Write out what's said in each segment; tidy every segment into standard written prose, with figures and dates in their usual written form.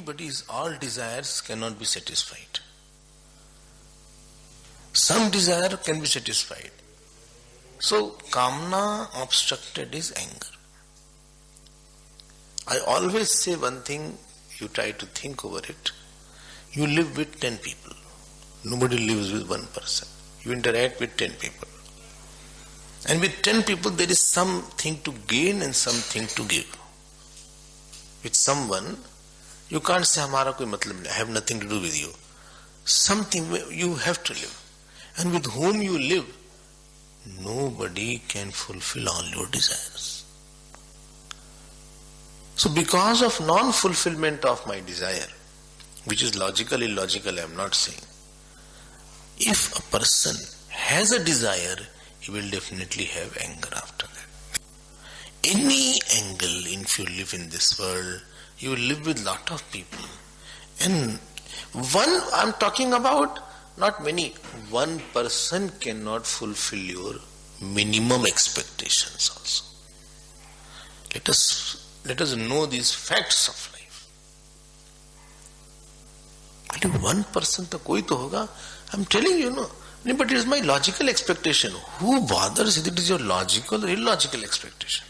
everybody's all desires cannot be satisfied. Some desire can be satisfied. So, kamna obstructed is anger. I always say one thing, you try to think over it. You live with 10 people. Nobody lives with one person. You interact with 10 people. And with 10 people there is something to gain and something to give. With someone, you can't say, Hamara koi matlab nahi, I have nothing to do with you. Something you have to live. And with whom you live, nobody can fulfill all your desires. So because of non-fulfillment of my desire, which is logical, illogical, I am not saying. If a person has a desire, he will definitely have anger after that. Any angle, if you live in this world, you will live with lot of people. And one, I am talking about, not many, one person cannot fulfill your minimum expectations also. Let us know these facts of life. Only one person to koi to hoga. I'm telling you, no. But it is my logical expectation. Who bothers if it is your logical or illogical expectation?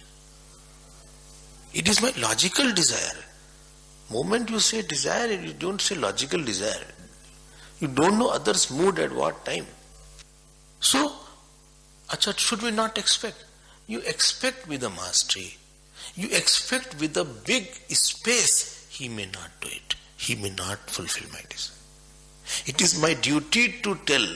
It is my logical desire. Moment you say desire, you don't say logical desire. You don't know others' mood at what time. So, should we not expect? You expect with a mastery. You expect with a big space. He may not do it. He may not fulfill my desire. It is my duty to tell.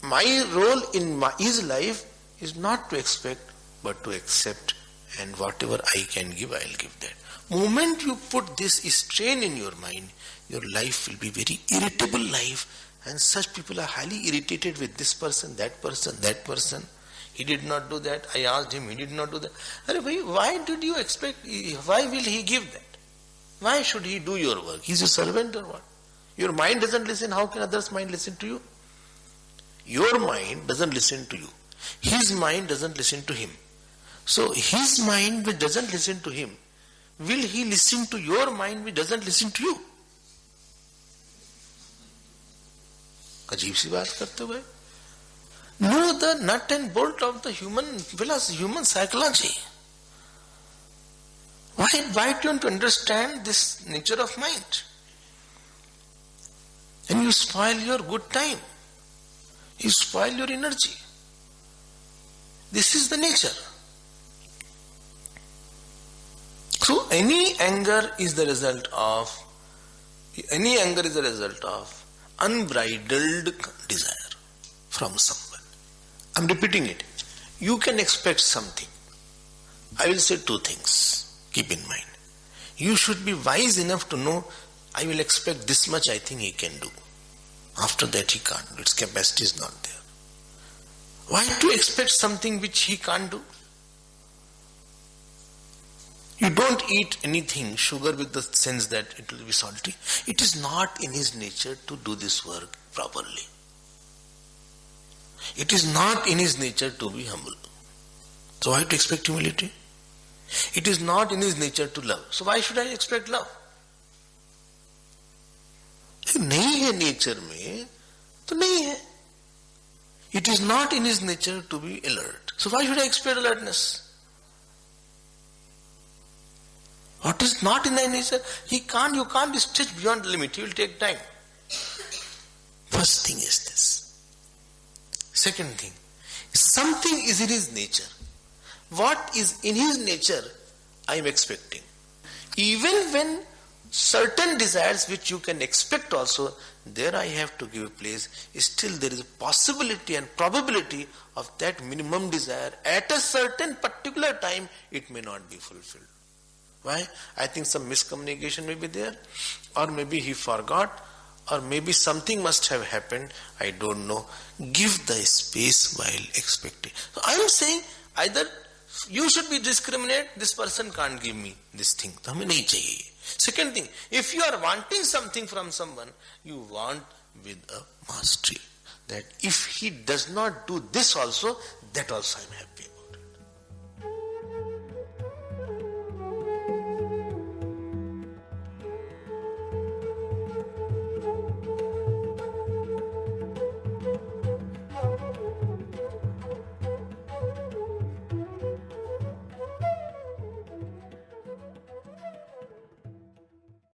My role in his life is not to expect, but to accept. And whatever I can give, I will give that. Moment you put this strain in your mind, your life will be very irritable life. And such people are highly irritated with this person, that person, that person. He did not do that. I asked him, he did not do that. Why did you expect, why will he give that? Why should he do your work? He's a servant or what? Your mind doesn't listen, how can others' mind listen to you? Your mind doesn't listen to you. His mind doesn't listen to him. So his mind which doesn't listen to him, will he listen to your mind which doesn't listen to you? अजीब सी बात करते हुए. Know the nut and bolt of the human psychology. Why don't you understand this nature of mind? And you spoil your good time. You spoil your energy. This is the nature. So any anger is the result of unbridled desire from someone. I am repeating it. You can expect something. I will say two things. Keep in mind. You should be wise enough to know, I will expect this much I think he can do. After that he can't do. Its capacity is not there. Why to expect something which he can't do? You don't eat anything, sugar, with the sense that it will be salty. It is not in his nature to do this work properly. It is not in his nature to be humble. So why to expect humility? It is not in his nature to love. So why should I expect love? नहीं है nature में, तो नहीं है. It is not in his nature to be alert. So why should I expect alertness? What is not in thy nature? You can't stretch beyond the limit. It will take time. First thing is this. Second thing, something is in his nature. What is in his nature, I am expecting. Even when certain desires which you can expect also, there I have to give a place, still there is a possibility and probability of that minimum desire at a certain particular time, it may not be fulfilled. Why? I think some miscommunication may be there, or maybe he forgot, or maybe something must have happened, I don't know. Give the space while expecting. So I am saying, either you should be discriminate, this person can't give me this thing. तो हमें नहीं चाहिए. Second thing, if you are wanting something from someone, you want with a mastery. That if he does not do this also, that also I am happy.